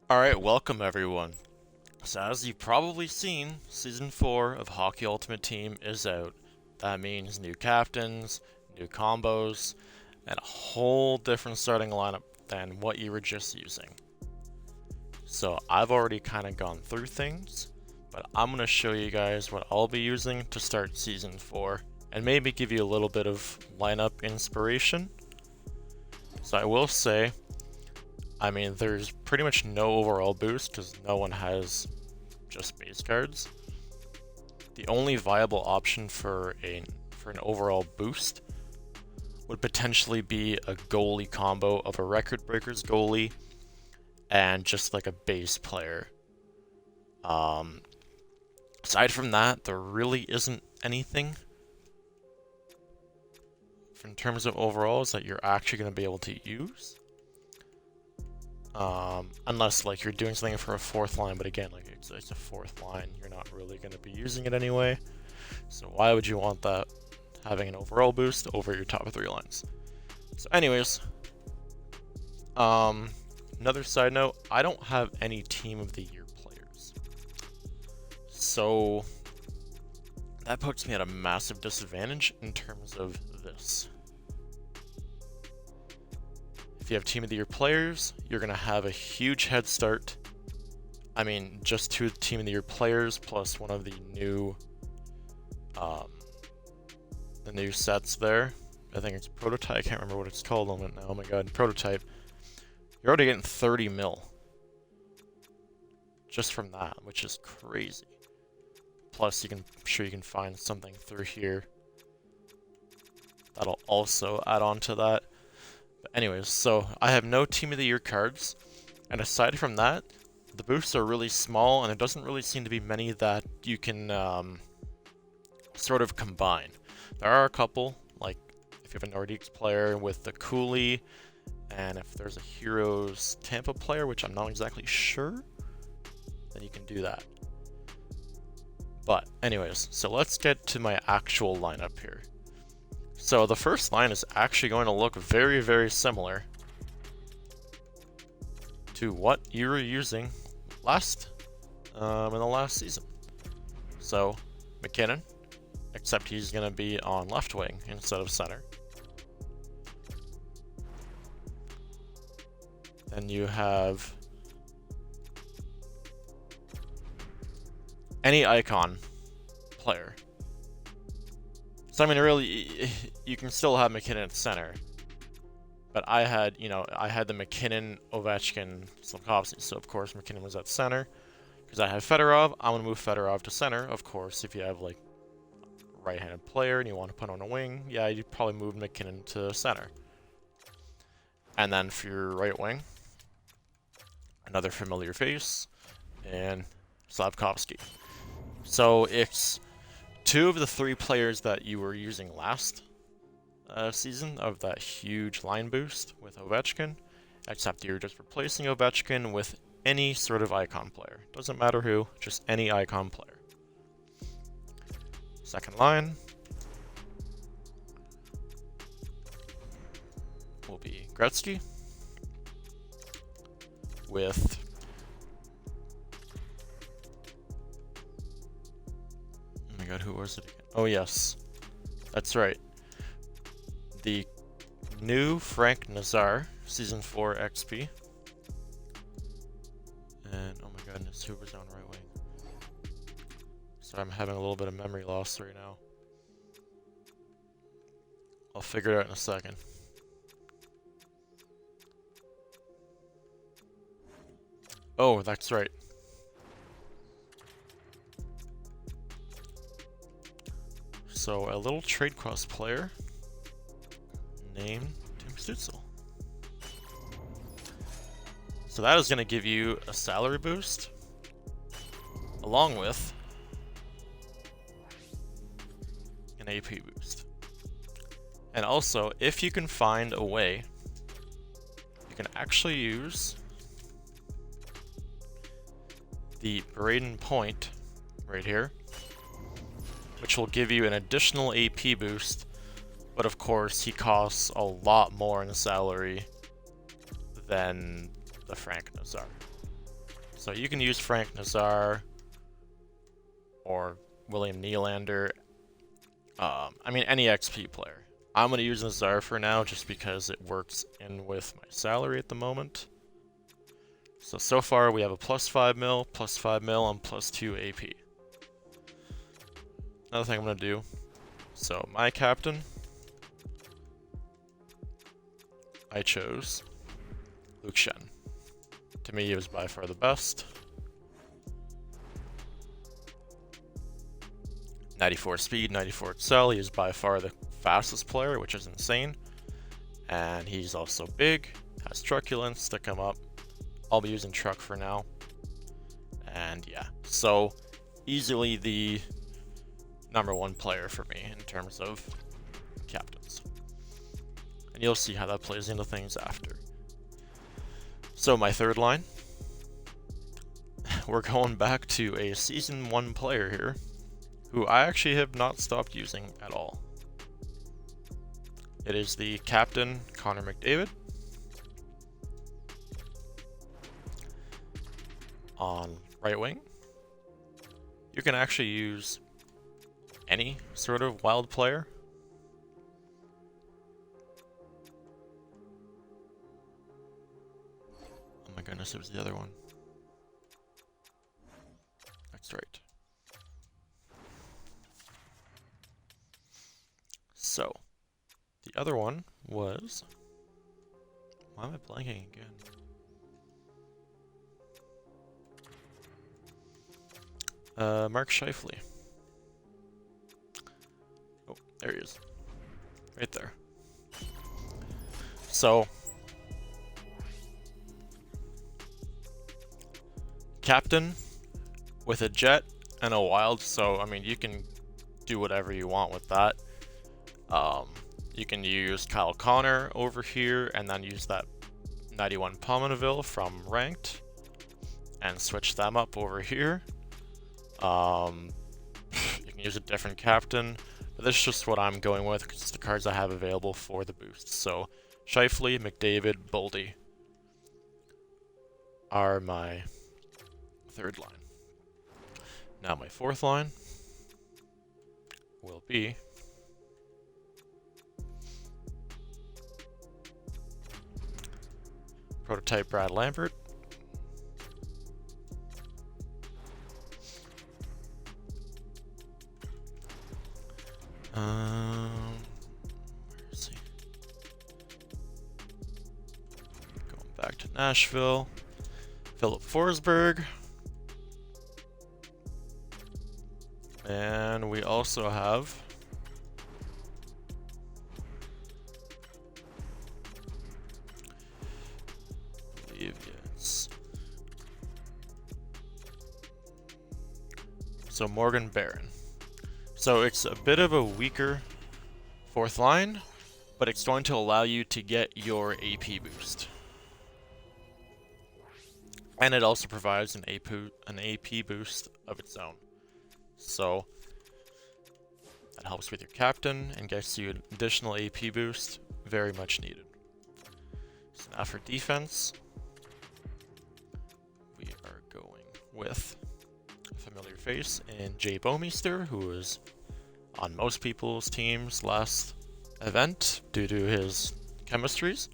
Alright, welcome everyone. So as you've probably seen, Season 4 of Hockey Ultimate Team is out. That means new captains, new combos, and a whole different starting lineup than what you were just using. So I've already kind of gone through things, but I'm going to show you guys what I'll be using to start Season 4, and maybe give you a little bit of lineup inspiration. So I will say, there's pretty much no overall boost because no one has just base cards. The only viable option for an overall boost would potentially be a goalie combo of a Record Breakers goalie and just like a base player. Aside from that, there really isn't anything in terms of overalls that you're actually going to be able to use. Unless like you're doing something for a fourth line, but again, like it's a fourth line, you're not really going to be using it anyway. So why would you want that having an overall boost over your top 3 lines? So anyways, another side note, I don't have any Team of the Year players. So that puts me at a massive disadvantage in terms of this. If you have Team of the Year players, you're going to have a huge head start. Just 2 Team of the Year players plus one of the new sets there. I think it's Prototype. I can't remember what it's called on it now. Oh my god, Prototype. You're already getting 30 mil. Just from that, which is crazy. Plus, I'm sure you can find something through here that'll also add on to that. But anyways, so I have no Team of the Year cards, and aside from that, the boosts are really small, and there doesn't really seem to be many that you can sort of combine. There are a couple, like if you have a Nordiques player with the Goalie, and if there's a Heroes Tampa player, which I'm not exactly sure, then you can do that. But anyways, so let's get to my actual lineup here. So the first line is actually going to look very, very similar to what you were using in the last season. So McKinnon, except he's going to be on left wing instead of center. Then you have any icon player. So really, you can still have McKinnon at center, but I had the McKinnon, Ovechkin, Slafkovsky, so of course McKinnon was at center. Because I have Fedorov, I'm going to move Fedorov to center. Of course, if you have like a right-handed player and you want to put on a wing, yeah, you'd probably move McKinnon to center. And then for your right wing, another familiar face, and Slafkovsky. So it's 2 of the 3 players that you were using last season of that huge line boost with Ovechkin, except you're just replacing Ovechkin with any sort of icon player. Doesn't matter who, just any icon player. Second line will be Gretzky with oh my god, who was it again? Oh yes, that's right. The new Frank Nazar, Season 4 XP. And oh my goodness, who was on right wing? So I'm having a little bit of memory loss right now. I'll figure it out in a second. Oh, that's right. So a little trade cross player named Tim Stützle. So that is going to give you a salary boost, along with an AP boost. And also, if you can find a way, you can actually use the Braden Point right here, which will give you an additional AP boost, but of course he costs a lot more in salary than the Frank Nazar. So you can use Frank Nazar or William Nylander. I mean, any XP player. I'm going to use Nazar for now just because it works in with my salary at the moment. So far we have a +5 mil, +5 mil, and +2 AP. Another thing I'm going to do. So my captain, I chose Luke Schenn. To me, he was by far the best. 94 speed, 94 excel. He is by far the fastest player, which is insane. And he's also big, has truculence, stick him up. I'll be using truck for now. And yeah, so easily the #1 player for me in terms of captains. And you'll see how that plays into things after. So my third line, we're going back to a Season 1 player here, who I actually have not stopped using at all. It is the captain, Connor McDavid. On right wing, you can actually use any sort of wild player. Oh my goodness, it was the other one. That's right. So, the other one was... Why am I blanking again? Mark Scheifele. Oh, there he is. Right there. So, captain with a jet and a wild, so I mean you can do whatever you want with that. You can use Kyle Connor over here and then use that 91 Pominville from Ranked and switch them up over here. You can use a different captain, but this is just what I'm going with because it's the cards I have available for the boost. So Scheifele, McDavid, Boldy are my third line. Now my fourth line will be prototype Brad Lambert, where is he? Going back to Nashville. Philip Forsberg. And we also have I believe it's so Morgan Barron. So it's a bit of a weaker fourth line, but it's going to allow you to get your AP boost. And it also provides an AP boost of its own. So that helps with your captain and gets you an additional AP boost, very much needed. So now for defense, we are going with a familiar face in Jay Bouwmeester, who was on most people's teams last event due to his chemistries.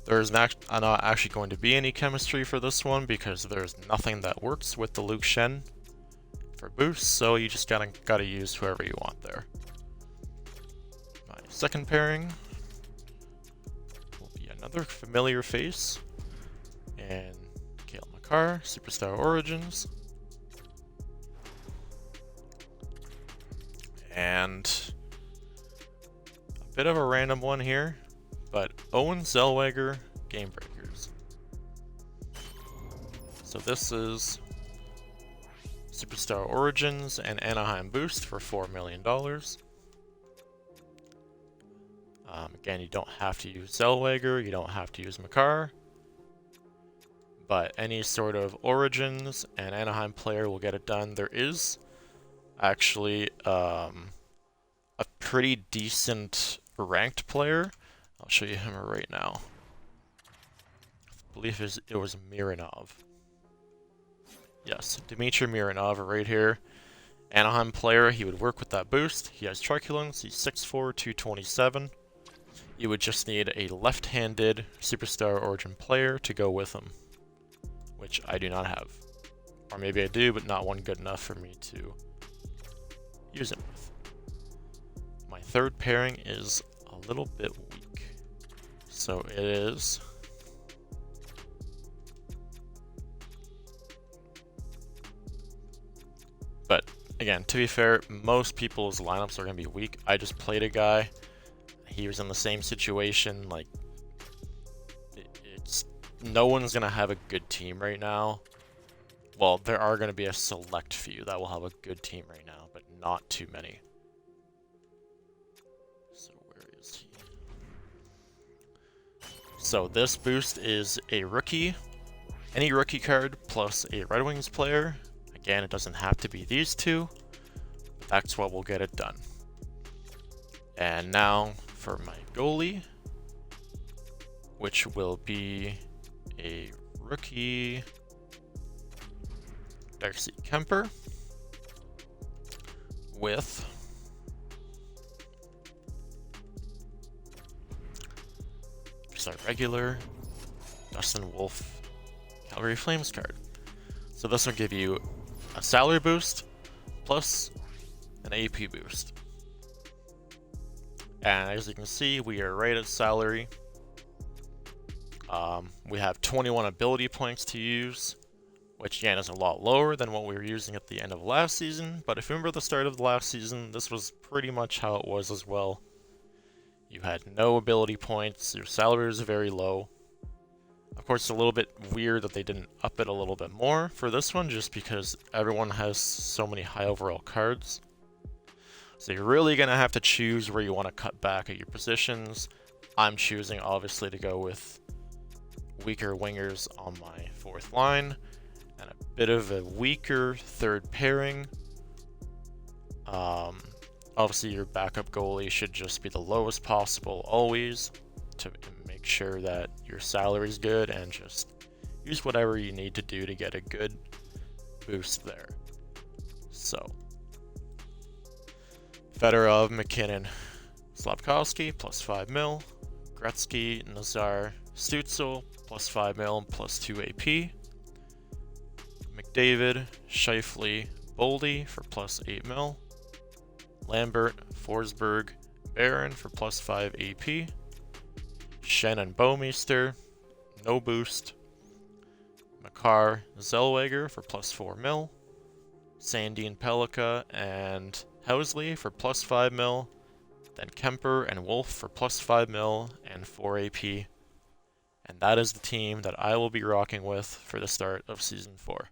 There's not actually going to be any chemistry for this one because there's nothing that works with the Luke Schenn for boosts, so you just gotta use whoever you want there. My second pairing will be another familiar face in Cale Makar, Superstar Origins. And a bit of a random one here, but Owen Zellweger Game Breakers. So this is Superstar Origins and Anaheim Boost for $4 million. Again, you don't have to use Zellweger, you don't have to use Makar, but any sort of Origins and Anaheim player will get it done. There is actually a pretty decent ranked player. I'll show you him right now. I believe it was Mironov. Yes, Dmitry Mironov right here. Anaheim player, he would work with that boost. He has truculence, he's 6'4", 227. You would just need a left-handed Superstar Origin player to go with him, which I do not have. Or maybe I do, but not one good enough for me to use him with. My third pairing is a little bit weak. So it is but again, to be fair, most people's lineups are going to be weak. I just played a guy. He was in the same situation. Like, it's no one's going to have a good team right now. Well, there are going to be a select few that will have a good team right now, but not too many. So where is he? So this boost is a rookie, any rookie card plus a Red Wings player. Again, it doesn't have to be these two, but that's what will get it done. And now for my goalie, which will be a rookie Darcy Kemper with just our regular Dustin Wolf Calgary Flames card. So this will give you a salary boost plus an AP boost. And as you can see, we are right at salary. We have 21 ability points to use, which again is a lot lower than what we were using at the end of last season. But if you remember the start of the last season, this was pretty much how it was as well. You had no ability points, your salary is very low. Of course, it's a little bit weird that they didn't up it a little bit more for this one, just because everyone has so many high overall cards. So you're really going to have to choose where you want to cut back at your positions. I'm choosing, obviously, to go with weaker wingers on my fourth line, and a bit of a weaker third pairing. Obviously, your backup goalie should just be the lowest possible always, to make sure that your salary's good, and just use whatever you need to do to get a good boost there. So Fedorov, McKinnon, Slafkovsky plus 5 mil, Gretzky, Nazar, Stützle plus 5 mil plus 2 AP, McDavid, Scheifele, Boldy for plus 8 mil, Lambert, Forsberg, Barron for plus 5 AP, Shen and Bouwmeester, no boost, Makar, Zellweger for plus 4 mil, Sandin, Pelika, and Housley for plus 5 mil, then Kemper and Wolf for plus 5 mil and 4 AP. And that is the team that I will be rocking with for the start of Season 4.